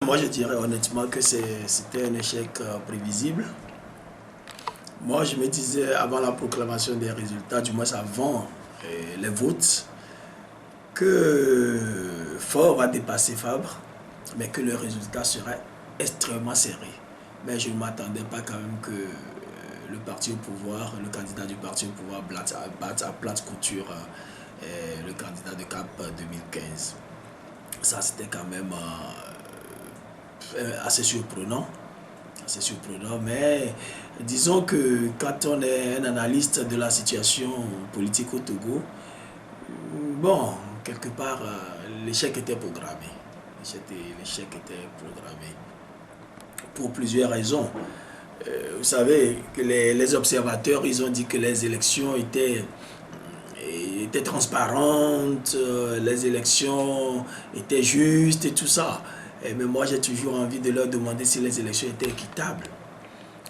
Moi, je dirais honnêtement que c'était un échec prévisible. Moi, je me disais avant la proclamation des résultats, du moins avant les votes, que Faure va dépasser Fabre, mais que le résultat serait extrêmement serré. Mais je ne m'attendais pas quand même que le parti au pouvoir, le candidat du parti au pouvoir batte à plate couture le candidat de CAP 2015. Ça, c'était quand même assez surprenant. C'est surprenant, mais disons que quand on est un analyste de la situation politique au Togo, bon, quelque part, l'échec était programmé. L'échec était programmé pour plusieurs raisons. Vous savez que les observateurs, ils ont dit que les élections étaient transparentes, les élections étaient justes et tout ça. Mais moi, j'ai toujours envie de leur demander si les élections étaient équitables.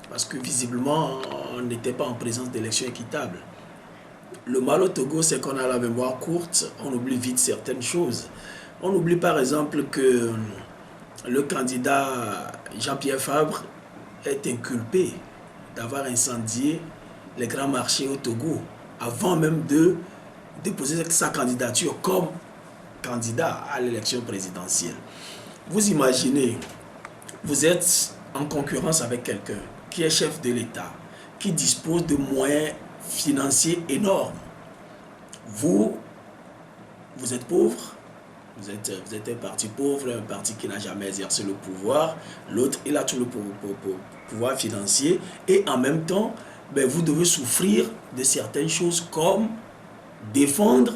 Parce que visiblement, on n'était pas en présence d'élections équitables. Le mal au Togo, c'est qu'on a la mémoire courte, on oublie vite certaines choses. On oublie par exemple que le candidat Jean-Pierre Fabre est inculpé d'avoir incendié les grands marchés au Togo avant même de déposer sa candidature comme candidat à l'élection présidentielle. Vous imaginez, vous êtes en concurrence avec quelqu'un qui est chef de l'État, qui dispose de moyens financiers énormes. Vous êtes pauvre, vous êtes un parti pauvre, un parti qui n'a jamais exercé le pouvoir. L'autre, il a tout le pouvoir financier et en même temps, vous devez souffrir de certaines choses comme défendre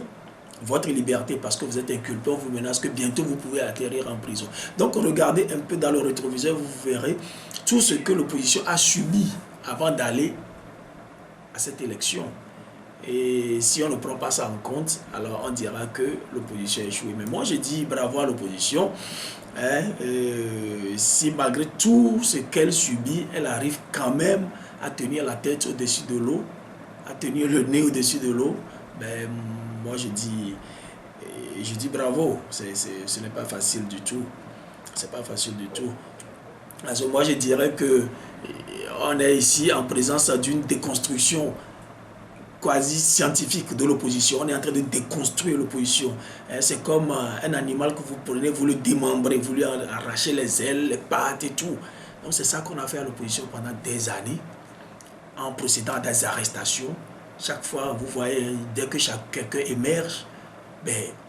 votre liberté parce que vous êtes inculpé, on vous menace que bientôt vous pouvez atterrir en prison. Donc regardez un peu dans le rétroviseur, vous verrez tout ce que l'opposition a subi avant d'aller à cette élection. Et si on ne prend pas ça en compte, alors on dira que l'opposition a échoué. Mais moi je dis bravo à l'opposition. Si malgré tout ce qu'elle subit, elle arrive quand même à tenir la tête au-dessus de l'eau, à tenir le nez au-dessus de l'eau, moi je dis bravo. Ce n'est pas facile du tout. C'est pas facile du tout. Alors moi je dirais que on est ici en présence d'une déconstruction quasi scientifique de l'opposition. On est en train de déconstruire l'opposition. C'est comme un animal que vous prenez, vous le démembrez, vous lui arrachez les ailes, les pattes et tout. Donc c'est ça qu'on a fait à l'opposition pendant des années, en procédant à des arrestations. Chaque fois, vous voyez, dès que quelqu'un émerge,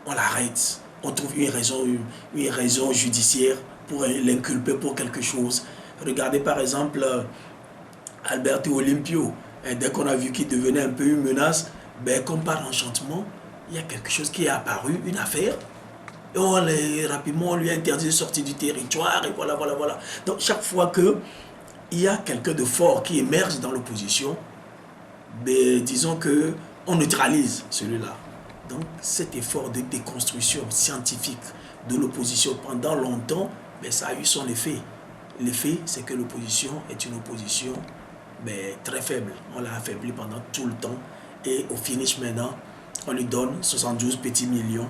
on l'arrête. On trouve une raison judiciaire pour l'inculper pour quelque chose. Regardez par exemple Alberto Olympio. Dès qu'on a vu qu'il devenait un peu une menace, comme par enchantement, il y a quelque chose qui est apparu, une affaire. Et rapidement, on lui a interdit de sortir du territoire. Et voilà. Donc chaque fois qu'il y a quelqu'un de fort qui émerge dans l'opposition, disons qu'on neutralise celui-là. Donc cet effort de déconstruction scientifique de l'opposition pendant longtemps, ça a eu son effet. L'effet, c'est que l'opposition est une opposition très faible. On l'a affaibli pendant tout le temps. Et au finish maintenant, on lui donne 72 petits millions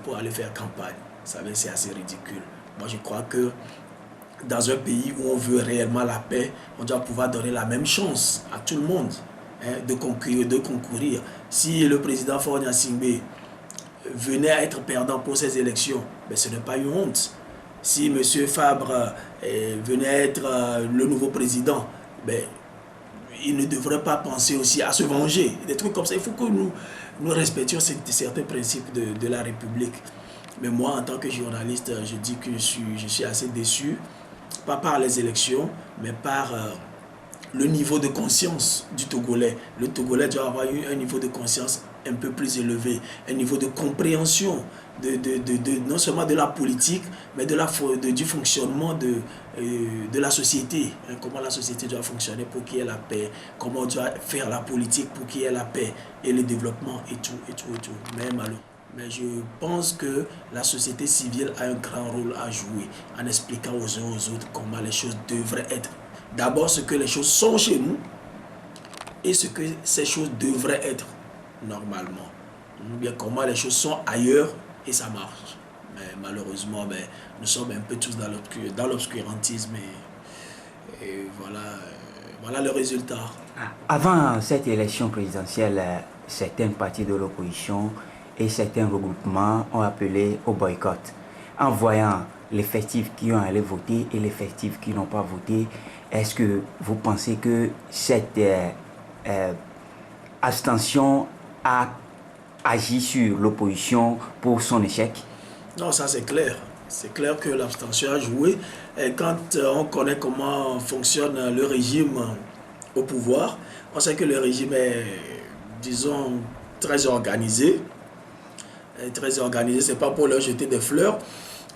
pour aller faire campagne. Ça, c'est assez ridicule. Moi, je crois que dans un pays où on veut réellement la paix, on doit pouvoir donner la même chance à tout le monde de concourir. Si le président Faure Gnassingbé venait à être perdant pour ces élections, ce n'est pas une honte. Si M. Fabre venait à être le nouveau président, il ne devrait pas penser aussi à se venger. Des trucs comme ça. Il faut que nous respections certains principes de la République. Mais moi, en tant que journaliste, je dis que je suis assez déçu, pas par les élections, mais par le niveau de conscience du Togolais. Le Togolais doit avoir un niveau de conscience un peu plus élevé, un niveau de compréhension non seulement de la politique, mais du fonctionnement de la société. Comment la société doit fonctionner pour qu'il y ait la paix, comment on doit faire la politique pour qu'il y ait la paix et le développement et tout. Mais je pense que la société civile a un grand rôle à jouer en expliquant aux uns aux autres comment les choses devraient être. D'abord, ce que les choses sont chez nous et ce que ces choses devraient être normalement. Ou bien comment les choses sont ailleurs et ça marche. Mais malheureusement, ben, nous sommes un peu tous dans l'obscurantisme et voilà, voilà le résultat. Avant cette élection présidentielle, certains partis de l'opposition et certains regroupements ont appelé au boycott. En voyant l'effectif qui ont allé voter et l'effectif qui n'ont pas voté, est-ce que vous pensez que cette abstention a agi sur l'opposition pour son échec? Non, ça c'est clair. C'est clair que l'abstention a joué. Et quand on connaît comment fonctionne le régime au pouvoir, on sait que le régime est, disons, très organisé. Très organisé, c'est pas pour leur jeter des fleurs,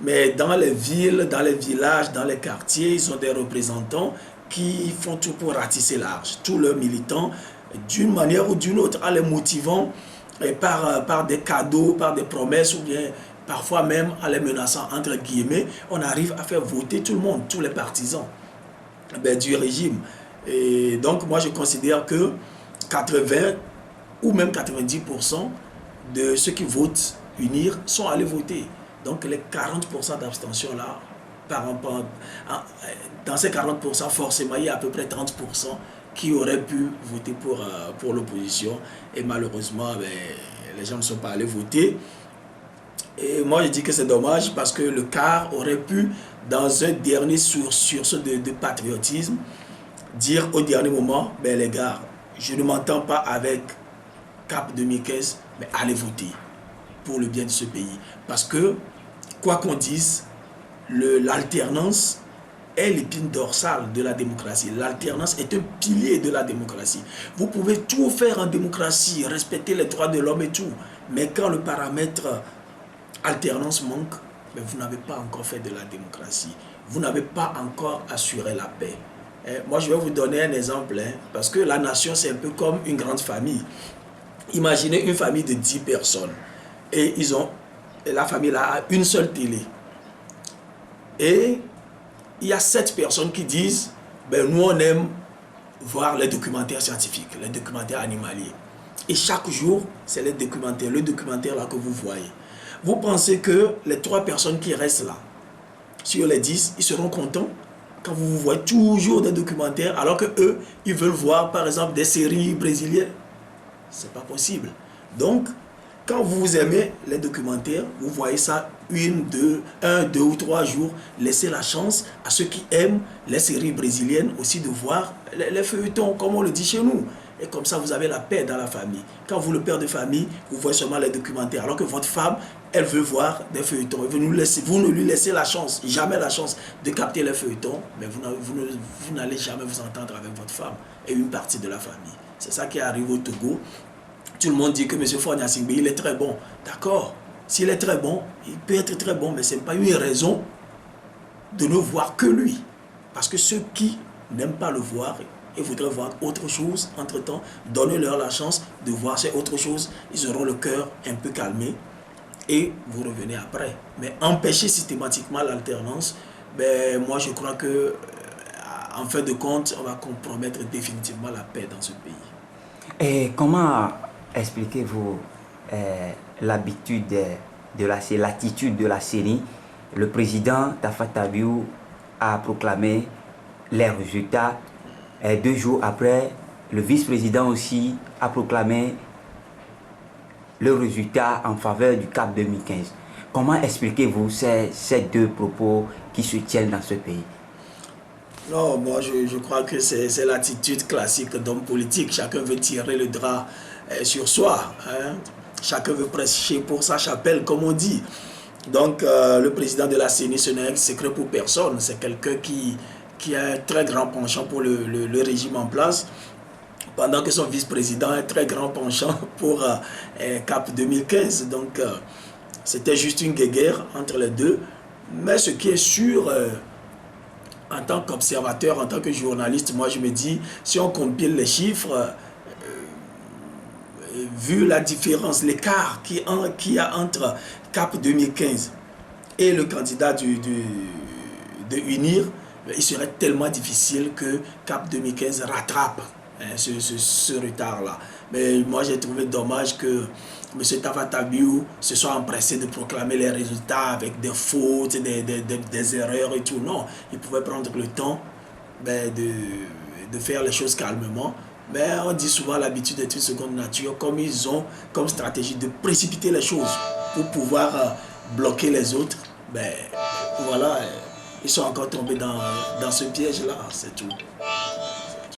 mais dans les villes, dans les villages, dans les quartiers, ils ont des représentants qui font tout pour ratisser large. Tous leurs militants, d'une manière ou d'une autre, en les motivant par des cadeaux, par des promesses ou bien parfois même en les menaçant, entre guillemets, on arrive à faire voter tout le monde, tous les partisans du régime. Et donc moi je considère que 80 ou même 90% de ceux qui votent UNIR sont allés voter. Donc les 40% d'abstention là, dans ces 40%, forcément il y a à peu près 30% qui auraient pu voter pour l'opposition. Et malheureusement, ben, les gens ne sont pas allés voter. Et moi je dis que c'est dommage parce que le CAR aurait pu, dans un dernier sursaut de patriotisme, dire au dernier moment, ben les gars, je ne m'entends pas avec CAP 2015, mais allez voter pour le bien de ce pays. Parce que, quoi qu'on dise, l'alternance est l'épine dorsale de la démocratie. L'alternance est un pilier de la démocratie. Vous pouvez tout faire en démocratie, respecter les droits de l'homme et tout, mais quand le paramètre alternance manque, mais vous n'avez pas encore fait de la démocratie. Vous n'avez pas encore assuré la paix. Moi, je vais vous donner un exemple, parce que la nation, c'est un peu comme une grande famille. Imaginez une famille de 10 personnes et la famille là a une seule télé. Et il y a 7 personnes qui disent, ben, nous on aime voir les documentaires scientifiques, les documentaires animaliers. Et chaque jour, c'est le documentaire là que vous voyez. Vous pensez que les 3 personnes qui restent là, sur les 10, ils seront contents quand vous voyez toujours des documentaires, alors que eux, ils veulent voir par exemple des séries brésiliennes? C'est pas possible. Donc, quand vous aimez les documentaires, vous voyez ça 1, 2 ou 3 jours. Laissez la chance à ceux qui aiment les séries brésiliennes aussi de voir les feuilletons, comme on le dit chez nous. Et comme ça, vous avez la paix dans la famille. Quand vous, le père de famille, vous voyez seulement les documentaires, alors que votre femme, elle veut voir des feuilletons. Et vous ne lui laissez la chance, jamais la chance de capter les feuilletons, mais vous n'allez jamais vous entendre avec votre femme et une partie de la famille. C'est ça qui arrive au Togo. Tout le monde dit que M. Faure Gnassingbé, il est très bon. D'accord, s'il est très bon, il peut être très bon, mais ce n'est pas une raison de ne voir que lui. Parce que ceux qui n'aiment pas le voir et voudraient voir autre chose, entre-temps, donnez-leur la chance de voir ces autres choses. Ils auront le cœur un peu calmé et vous revenez après. Mais empêcher systématiquement l'alternance, ben, moi je crois que, en fin de compte, on va compromettre définitivement la paix dans ce pays. Et comment expliquez-vous l'attitude de la CENI? Le président Tafa Tabiou a proclamé les résultats. 2 jours après, le vice-président aussi a proclamé le résultat en faveur du CAP 2015. Comment expliquez-vous ces 2 propos qui se tiennent dans ce pays? Non, moi je crois que c'est l'attitude classique d'homme politique. Chacun veut tirer le drap sur soi. Hein? Chacun veut prêcher pour sa chapelle, comme on dit. Donc le président de la CENI, ce n'est un secret pour personne. C'est quelqu'un qui a un très grand penchant pour le régime en place, pendant que son vice-président a un très grand penchant pour CAP 2015. Donc c'était juste une guéguerre entre les deux. Mais ce qui est sûr, en tant qu'observateur, en tant que journaliste, moi je me dis, si on compile les chiffres, vu la différence, l'écart qu'il y a entre CAP 2015 et le candidat de UNIR, il serait tellement difficile que CAP 2015 rattrape ce retard-là. Mais moi, j'ai trouvé dommage que M. Tafa Tabiou se soit empressé de proclamer les résultats avec des fautes, des erreurs et tout. Non, il pouvait prendre le temps de faire les choses calmement. Mais on dit souvent l'habitude est une seconde nature, comme ils ont comme stratégie de précipiter les choses pour pouvoir bloquer les autres. Ben, voilà, ils sont encore tombés dans ce piège-là, c'est tout.